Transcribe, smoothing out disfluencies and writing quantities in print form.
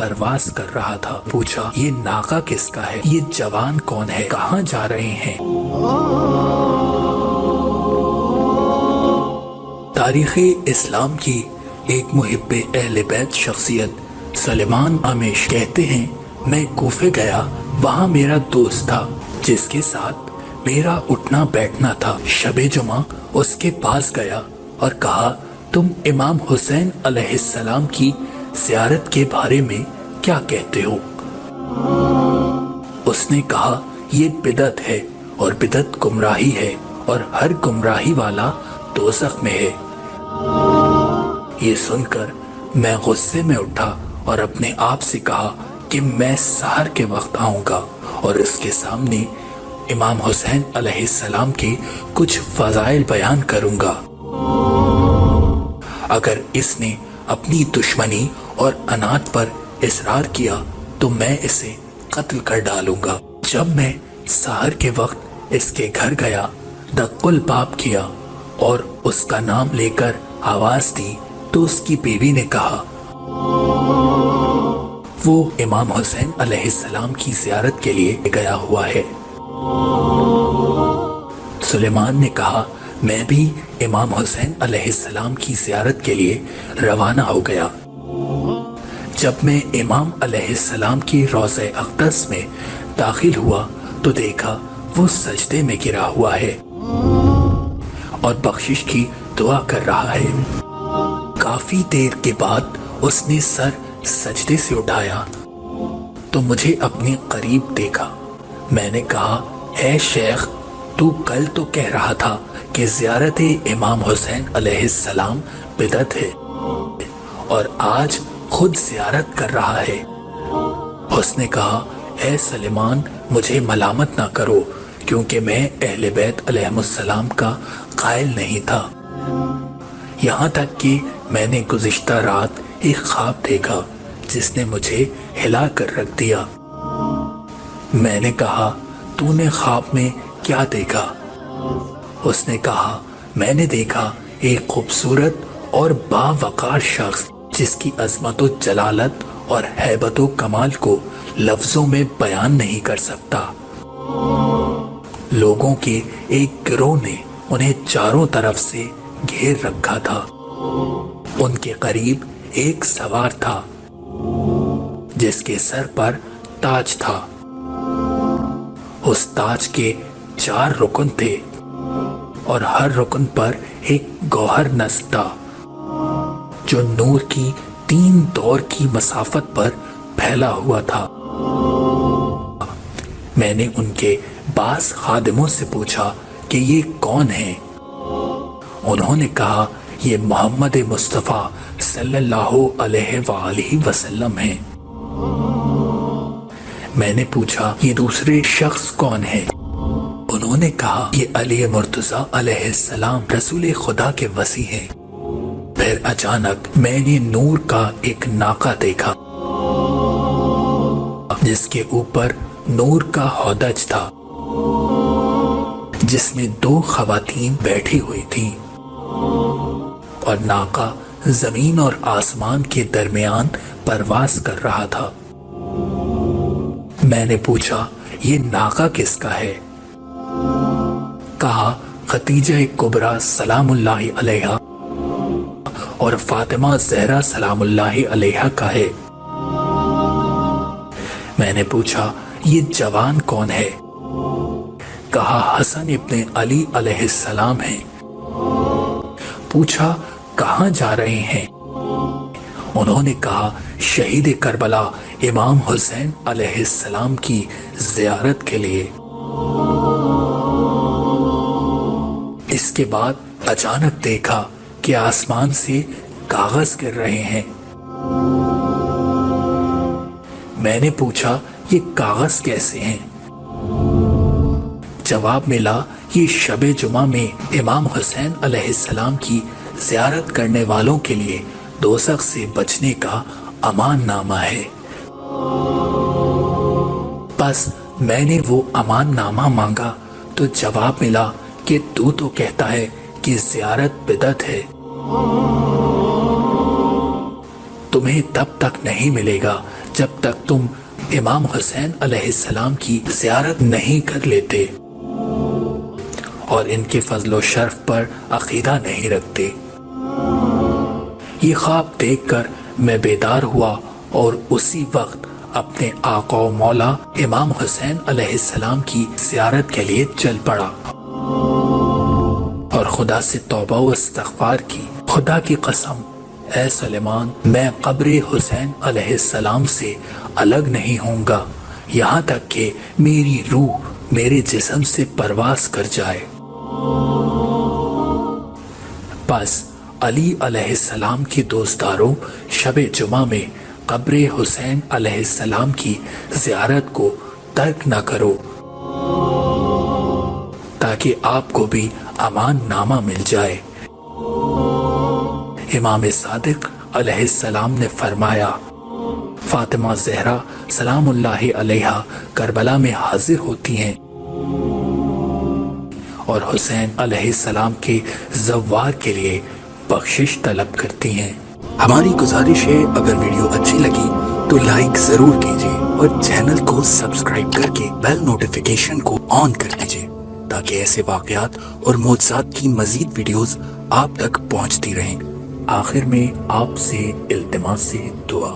परवास कर रहा था। पूछा, ये नाका किसका है? ये जवान कौन है? कहाँ जा रहे हैं? तारीख़ इस्लाम की एक मुहिब्बे अहले बैत शख्सियत सलेमान आमिश कहते हैं, मैं कूफे गया, वहाँ मेरा दोस्त था जिसके साथ मेरा उठना बैठना था। शबे जुमा उसके पास गया और कहा, तुम इमाम हुसैन अलैहिस्सलाम की ज़ियारत के बारे में क्या कहते हो? उसने कहा, ये बिदअत है और बिदअत गुमराही है और हर गुमराही वाला दोज़ख में है। ये सुनकर मैं गुस्से में उठा और अपने आप से कहा कि मैं सहर के वक्त आऊंगा और इसके सामने इमाम हुसैन अलैहिस्सलाम के कुछ फज़ाइल बयान करूंगा। अगर इसने अपनी दुश्मनी और अनाथ पर इसरार किया तो मैं इसे कत्ल कर डालूंगा। जब मैं सहर के वक्त इसके घर गया, दक्कुल बाप किया और उसका नाम लेकर आवाज दी तो उसकी बीवी ने कहा, वो इमाम हुसैन अलैहिस्सलाम की ज़ियारत के लिए गया हुआ है। सुलेमान ने कहा, मैं भी इमाम हुसैन अलैहिस्सलाम की ज़ियारत के लिए रवाना हो गया। जब मैं इमाम अलैहिस्सलाम की रोज़े अक़दस में दाखिल हुआ तो देखा वो सजदे में गिरा हुआ है और बख्शिश की दुआ कर रहा है। काफी देर के बाद उसने सर सजदे से उठाया तो मुझे अपने करीब देखा। मैंने कहा, ऐ शेख, तू कल तो कह रहा था कि ज़ियारत इमाम हुसैन अलैहिस्सलाम बिदअत है और आज खुद ज़ियारत कर रहा है। उसने कहा, ऐ सलेमान, मुझे मलामत ना करो क्योंकि मैं अहले बैत अलैहिस्सलाम का कायल नहीं था। यहाँ तक कि मैंने गुज़िश्ता रात एक ख्वाब देखा जिसने मुझे हिला कर रख दिया। मैंने कहा, तूने ख्वाब में क्या देखा? उसने कहा, मैंने देखा एक खूबसूरत और बावकार शख्स जिसकी अज़मत व जलालत और हैबत व कमाल को लफ्ज़ों में बयान नहीं कर सकता। लोगों के एक गिरोह ने उन्हें चारों तरफ से घेर रखा था। उनके करीब एक सवार था जिसके सर पर ताज था। उस ताज के 4 रुकन थे और हर रुकन पर एक गौहर नस्ब था जो नूर की 3 दौर की मसाफत पर फैला हुआ था। मैंने उनके बास खादिमों से पूछा कि ये कौन है? उन्होंने कहा, ये मोहम्मद मुस्तफ़ा सल्लल्लाहु अलैहि वसल्लम हैं। मैंने पूछा, ये दूसरे शख्स कौन है? उन्होंने कहा, ये अली मुर्तज़ा अलैहिस्सलाम रसूल खुदा के वसी हैं। फिर अचानक मैंने नूर का एक नाका देखा जिसके ऊपर नूर का हौदज था जिसमें 2 ख़वातीन बैठी हुई थीं और नाका जमीन और आसमान के दरमियान परवास कर रहा था। मैंने पूछा, ये नाका किसका है? कहा, खतीजा कुबरा सलामुल्लाहि अलैहा और फातिमा ज़हरा सलामुल्लाहि अलैहा का है। मैंने पूछा, ये जवान कौन है? कहा, हसन इब्ने अली अलैहिस्सलाम है। पूछा, कहाँ जा रहे हैं? उन्होंने कहा, शहीद करबला इमाम हुसैन अलैहिस्सलाम की ज़ियारत के लिए। इसके बाद अचानक देखा कि आसमान से कागज गिर रहे हैं। मैंने पूछा, ये कागज कैसे हैं? जवाब मिला, ये शबे जुमा में इमाम हुसैन अलैहिस्सलाम की ज़ियारत करने वालों के लिए दोज़ख से बचने का अमान नामा है। बस मैंने वो अमान नामा मांगा तो जवाब मिला कि तू तो कहता है कि ज़ियारत बिदअत है, तुम्हें तब तक नहीं मिलेगा جب تک تم امام حسین علیہ السلام کی زیارت نہیں کر لیتے اور ان کے فضل و شرف پر عقیدہ نہیں رکھتے۔ یہ خواب دیکھ کر میں بیدار ہوا اور اسی وقت اپنے آقا و مولا امام حسین علیہ السلام کی زیارت کے لیے چل پڑا اور خدا سے توبہ و استغفار کی۔ خدا کی قسم اے سلیمان، میں قبر حسین علیہ السلام سے الگ نہیں ہوں گا یہاں تک کہ میری روح میرے جسم سے پرواز کر جائے۔ بس علی علیہ السلام کے دوستداروں، شب جمعہ میں قبر حسین علیہ السلام کی زیارت کو ترک نہ کرو تاکہ آپ کو بھی امان نامہ مل جائے۔ امام صادق علیہ السلام نے فرمایا، فاطمہ زہرا سلام اللہ علیہا کربلا میں حاضر ہوتی ہیں اور حسین علیہ السلام کے زوار کے لیے بخشش طلب کرتی ہیں۔ ہماری گزارش ہے اگر ویڈیو اچھی لگی تو لائک ضرور کیجیے اور چینل کو سبسکرائب کر کے بیل نوٹیفیکیشن کو آن کر دیجیے تاکہ ایسے واقعات اور معجزات کی مزید ویڈیوز آپ تک پہنچتی رہیں۔ آخر میں آپ سے التماس سے دعا۔